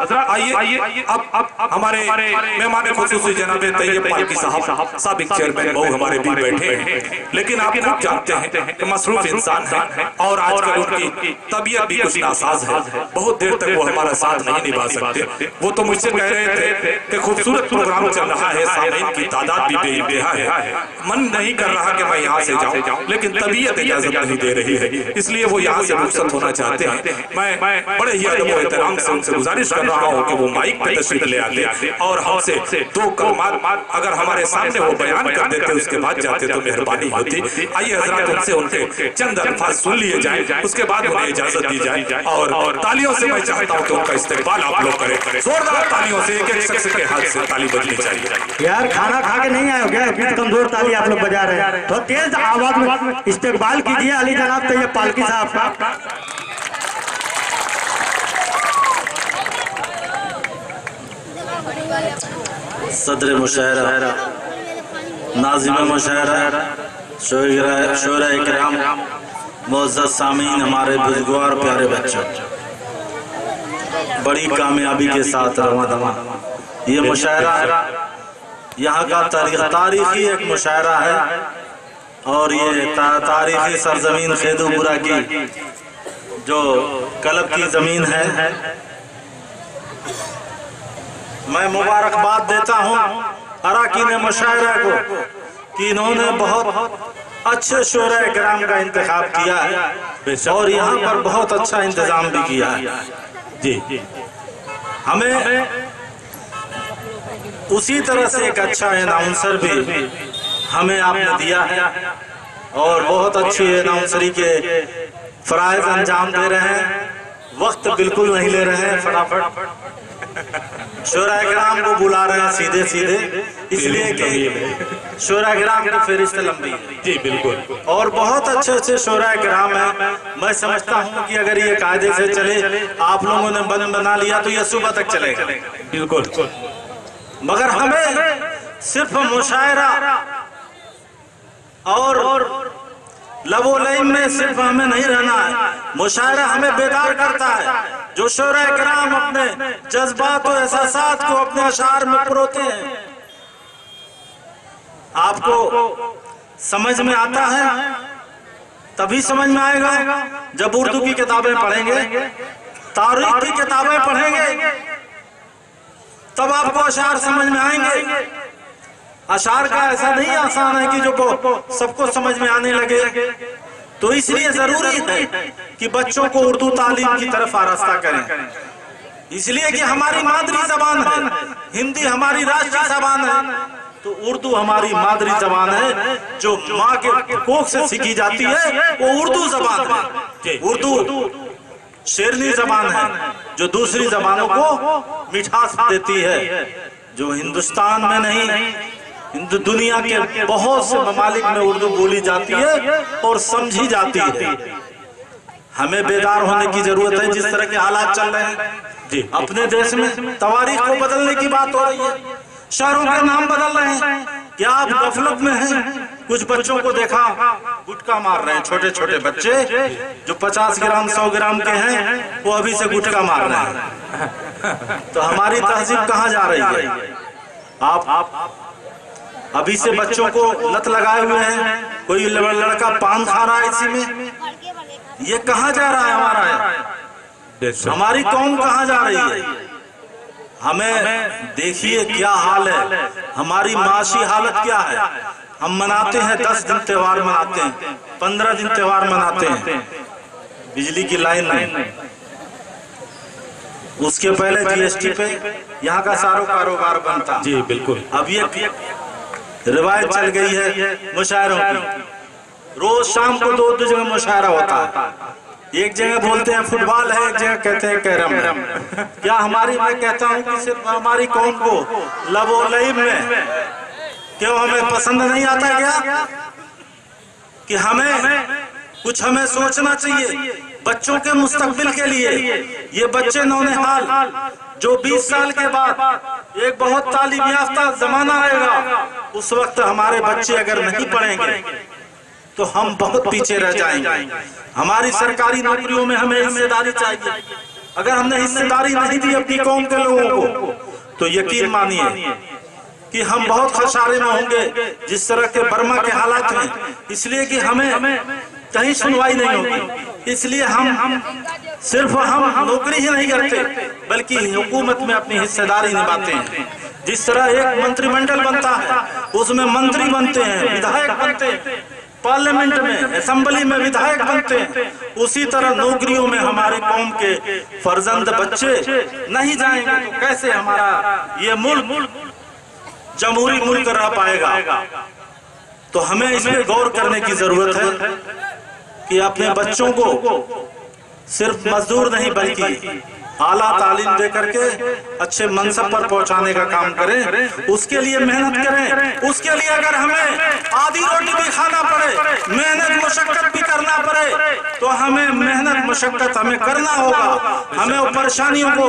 हजरत आइए अब हमारे मेहमान खुसूसी जनाब तैयब पालकी साहब साबिक चेयरमैन मऊ हमारे बीच बैठे हैं, लेकिन आप खूब जानते हैं कि मसरूफ इंसान है और आजकल उनकी तबीयत भी कुछ नासाज है, बहुत देर तक वो हमारा साथ नहीं निभा सकते। वो तो मुझसे कह रहे थे कि खूबसूरत प्रोग्राम चल रहा है, सामीन की तादाद भी बेहा है, मन नहीं कर रहा कि मैं यहाँ से जाऊँ, लेकिन तबीयत इजाजत नहीं दे रही है, इसलिए वो यहाँ से रुखसत होना चाहते हैं। मैं बड़े ही अदब और एहतराम से उनसे गुजारिश कर रहा हूँ कि वो माइक पे तशरीफ ले आते और हमसे दो कलमात अगर हमारे सामने वो बयान कर देते, उसके बाद जाते तो मेहरबानी होती। आइए हजरत उनसे उनके चंद अल्फाज सुन लिए जाए, उसके बाद उन्हें इजाजत दी जाए। और तालियों से मैं चाहता हूँ कि उनका इस्तेमाल आप लोग करें, जोरदार तालियों से, एक एक शख्स के हाथ से ताली बजनी चाहिए। यार खाना खा के नहीं आए हो क्या? इतनी कमजोर ताली आप लोग बजा रहे हैं, तो तेज आवाज में इस्तेकबाल कीजिए अली जनाब तैयब पालकी साहब का। सदर मुशायरा, नाज़िम मुशायरा, शोरा इकराम, मुअज़्ज़ज़ सामीन, हमारे बुजुर्गवार प्यारे बच्चों, बड़ी कामयाबी के साथ रवां दवा ये मुशायरा यहाँ का तारीखी एक मुशायरा है और ये तारीखी सरजमीन खेदूपुरा की जो कलब की जमीन है। मैं मुबारकबाद देता हूँ अराकीन मुशायरा को कि इन्होंने बहुत अच्छे शोरा इकराम का इंतखाब किया है और यहाँ पर बहुत अच्छा इंतजाम भी किया है। जी, हमें उसी तरह से एक अच्छा अनाउंसर भी हमें आपने दिया है और बहुत अच्छी अनाउंसरी के फराइज अंजाम दे रहे हैं, वक्त बिल्कुल नहीं ले रहे हैं, फटाफट शोरा इकराम को बुला रहे हैं सीधे सीधे, इसलिए कि शोरा इकराम की फहरिस्त लंबी है। जी बिल्कुल, और बहुत अच्छे अच्छे शोरा इकराम है। मैं समझता हूँ कि अगर ये कायदे से चले, आप लोगों ने बना लिया तो ये सुबह तक चलेगा। बिल्कुल, मगर हमें सिर्फ मुशायरा और लबोलैम में सिर्फ हमें नहीं रहना है, मुशायरा हमें बेदार करता है। जो शोरा इकराम अपने जज्बात और एहसासात को अपने अशार में परोते हैं, आपको समझ में आता है तभी समझ में आएगा जब उर्दू की किताबें पढ़ेंगे, तारीख की किताबें पढ़ेंगे, तब आपको अशार समझ में आएंगे। अशार का ऐसा नहीं आसान है कि जो सबको समझ में आने लगे, तो इसलिए जरूरी है कि बच्चों को उर्दू तालीम की तरफ आरास्ता करें, इसलिए कि हमारी मादरी जबान है, हिंदी हमारी राष्ट्रीय जबान है, तो उर्दू हमारी मादरी जबान है जो माँ के कोख से सीखी जाती है, वो उर्दू जबान है। उर्दू शेरनी जबान है जो दूसरी जबानों को मिठास देती है, जो हिंदुस्तान में नहीं दुनिया के बहुत से ममालिक में उर्दू बोली जाती है और समझी जाती है। हमें बेदार होने की जरूरत है। जिस तरह के हालात चल रहे हैं जी, अपने देश में तवारीख को बदलने की बात हो रही है, शहरों के नाम बदल रहे हैं। क्या आप गफलत में हैं? कुछ बच्चों को देखा गुटखा मार रहे हैं, छोटे छोटे बच्चे जो 50 ग्राम 100 ग्राम के हैं, वो अभी से गुटखा मार रहे हैं। तो हमारी तहजीब कहाँ जा रही है? आप अभी से बच्चों को लत लगाए हुए हैं, कोई लड़का पान खा रहा है इसी में, ये कहाँ जा रहा है? हमारी कौम कहाँ जा रही है? हमें देखिए क्या हाल है, हमारी माशी हालत क्या है। हम मनाते हैं 10 दिन त्योहार मनाते हैं, 15 दिन त्योहार मनाते हैं, बिजली की लाइन नहीं, उसके पहले जीएसटी पे यहाँ का सारा कारोबार बनता। जी बिल्कुल, अब ये रिवायत चल गई है मुशायरों की, रोज शाम को 2 जगह मुशायरा होता है। एक जगह बोलते हैं फुटबॉल है, एक जगह कहते हैं कैरम। क्या हमारी, मैं कहता हूँ कि सिर्फ हमारी कौम को लबोलैम में क्यों हमें पसंद नहीं आता क्या? कि हमें सोचना चाहिए बच्चों के मुस्तकबिल के लिए। ये बच्चे नौनिहाल जो 20 साल के बाद एक बहुत तालीम याफ्ता जमाना आएगा, उस वक्त हमारे बच्चे अगर नहीं पढ़ेंगे तो हम बहुत पीछे रह जाएंगे। हमारी सरकारी नौकरियों में हमें हिस्सेदारी चाहिए, अगर हमने हिस्सेदारी नहीं दी अपनी कौम के लोगों को, तो यकीन मानिए कि हम बहुत खसारे में होंगे। जिस तरह के बर्मा के हालात हैं, इसलिए कि हमें कहीं सुनवाई नहीं होगी, इसलिए हम सिर्फ हम नौकरी ही नहीं करते बल्कि हुकूमत में अपनी हिस्सेदारी निभाते हैं। जिस तरह एक मंत्रिमंडल बनता है, उसमें मंत्री बनते हैं, विधायक बनते हैं, पार्लियामेंट में असेंबली में विधायक बनते हैं, उसी तरह नौकरियों में हमारी कौम के फर्जंद बच्चे नहीं जाएंगे तो कैसे हमारा ये मुल्क जमहूरी मुल्क रह पाएगा। तो हमें इसमें गौर करने की जरूरत है कि अपने बच्चों को सिर्फ मजदूर नहीं बल्कि आला तालीम दे करके अच्छे मनसब पर पहुंचाने का काम करें, उसके लिए मेहनत करें। उसके लिए अगर हमें आधी रोटी भी खाना पड़े, मेहनत मशक्कत भी करना पड़े, तो हमें मेहनत मशक्कत हमें करना होगा। हमें वो परेशानियों को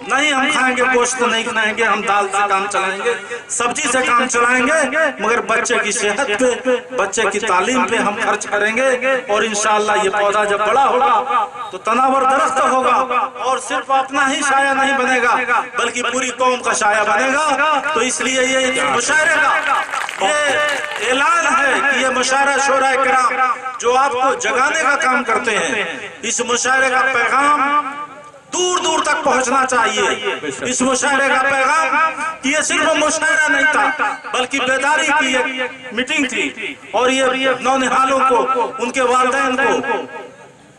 नहीं, हम खाएंगे गोश्त नहीं खाएंगे, हम दाल से काम चलाएंगे, सब्जी से काम चलाएंगे, मगर बच्चे की सेहत पे, बच्चे की तालीम पे हम खर्च करेंगे। और इंशाअल्लाह ये पौधा जब बड़ा होगा तो तनावर दरख्त होगा और सिर्फ अपना ही साया नहीं बनेगा बल्कि पूरी कौम का साया बनेगा। तो इसलिए ये मुशायरे का ये ऐलान है कि ये मुशायरा शोराए किराम जो आपको जगाने का काम करते हैं, इस मुशायरे का पैगाम दूर दूर तक पहुंचना चाहिए। इस मुशायरे का पैगाम कि ये सिर्फ मुशायरा नहीं था बल्कि बेदारी की एक मीटिंग थी और ये नौनिहालों को, उनके वालिदैन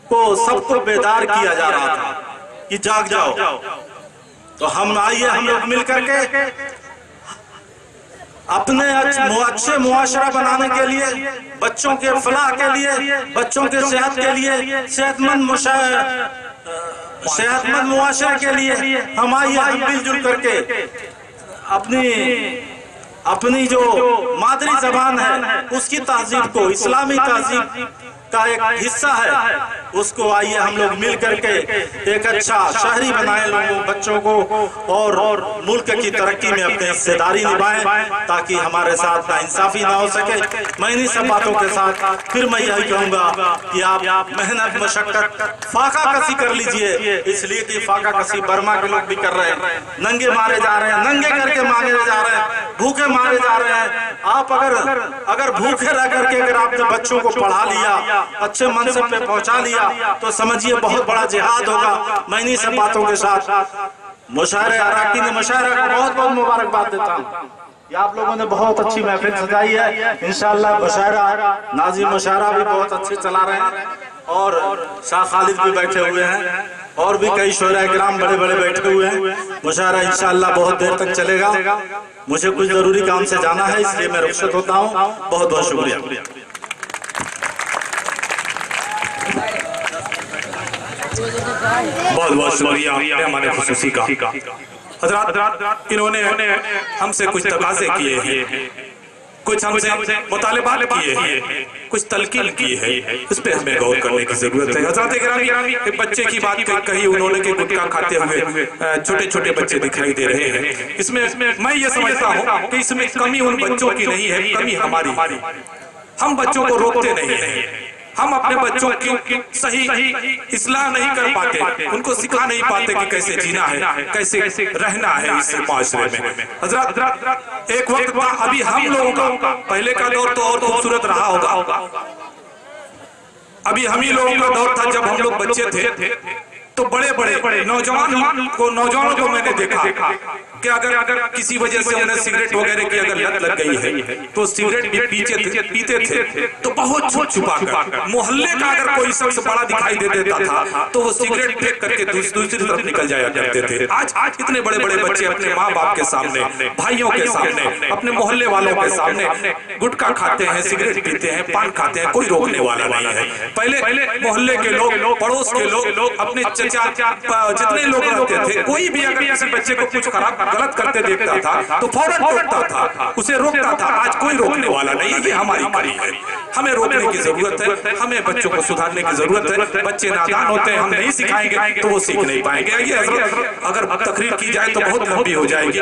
को सबको बेदार किया जा रहा था कि जाग जाओ। तो हम आइए, हम लोग मिल करके अपने अच्छे मुआशरा बनाने के लिए, बच्चों के फलाह के लिए, बच्चों के सेहत के लिए, सेहतमंद मुआशरे के लिए हम आइए, हम मिलजुल करके अपनी जो मादरी जबान है उसकी तहजीब को, इस्लामी तहजीब का एक हिस्सा है, उसको आइए हम लोग मिल करके एक अच्छा शहरी बनाए लोगों बच्चों को और मुल्क की तरक्की में अपनी हिस्सेदारी निभाएं ताकि हमारे साथ नाइंसाफी ना हो सके। मैं इन्हीं सब बातों के साथ फिर मैं यही कहूंगा कि आप मेहनत मशक्कत फाका कसी कर लीजिए, इसलिए कि फाका कसी बर्मा के लोग भी कर रहे हैं, नंगे मारे जा रहे हैं, नंगे करके मारे जा रहे हैं, भूखे मारे जा रहे हैं। आप अगर भूखे रह करके अगर आपने बच्चों को पढ़ा लिया, अच्छे मनसब पे पहुंचा लिया, तो समझिए बहुत बड़ा जिहाद होगा। मैं इन्हीं सब बातों के साथ मुशायरे अराकीन मुशायरा को बहुत बहुत मुबारकबाद देता हूँ। आप लोगों ने बहुत अच्छी महफिल सजाई है। इंशाअल्लाह मुशायरा, नाज़िम मुशायरा भी बहुत अच्छे चला रहे हैं और शाह खालिद भी बैठे हुए हैं और भी कई शोराए किराम बड़े बड़े बैठे हुए हैं। मुशायरा इंशाअल्लाह बहुत देर तक चलेगा। मुझे कुछ जरूरी काम से जाना है, इसलिए मैं रुखसत होता हूँ। बहुत बहुत शुक्रिया। बहुत बहुत शुक्रिया हमारे खुसूसी का। हज़रात, इन्होंने हमसे कुछ तकाज़े किए हैं, कुछ हमसे मुतालिबात किए हैं, कुछ तलकीन की है, इस पे हमें गौर करने की जरूरत है। हज़रात गिरामी, एक बच्चे की बात कही उन्होंने कि गुटखा खाते हुए छोटे छोटे बच्चे दिखाई दे रहे हैं। इसमें मैं ये समझता हूँ कि इसमें कमी उन बच्चों की नहीं है, कमी हमारी। हम बच्चों को रोकते नहीं हैं, हम अपने बच्चों की सही इस्लाह नहीं कर पाते, उनको सिखा नहीं पाते कि कैसे जीना है, कैसे रहना है इस माशरे में। हज़रात, एक वक्त था, अभी हम लोगों का पहले का दौर तो और खूबसूरत रहा होगा। अभी हम ही लोगों का दौर था जब हम लोग बच्चे थे, तो बड़े बड़े नौजवानों को मैंने देखा कि अगर किसी वजह से उन्हें सिगरेट वगैरह की अगर लत लग गई है तो सिगरेट भी पीते थे तो बहुत छुपा कर। मोहल्ले का अगर कोई शख्स बड़ा दिखाई दे देता था तो वो सिगरेट फेंक करके दूसरी तरफ निकल जाया करते थे। आज इतने बड़े बड़े बच्चे अपने माँ बाप के सामने, भाइयों के सामने, अपने मोहल्ले वालों के सामने गुटखा खाते हैं, सिगरेट पीते हैं, पान खाते हैं, कोई रोकने वाला नहीं है। पहले मोहल्ले के लोग, पड़ोस के लोग, अपने जितने लोग रहते थे, कोई भी अगर किसी बच्चे को कुछ खराब गलत करते देखता था तो फौरन टोकता था, उसे रोकता था। आज कोई रोकने वाला नहीं है, ये हमारी कड़ी है। हमें रोकने की जरूरत है, हमें बच्चों को सुधारने की जरूरत है। बच्चे नादान होते हैं, हम नहीं सिखाएंगे तो वो सीख नहीं पाएंगे। अगर तकरीर की जाए तो बहुत लंबी हो जाएगी।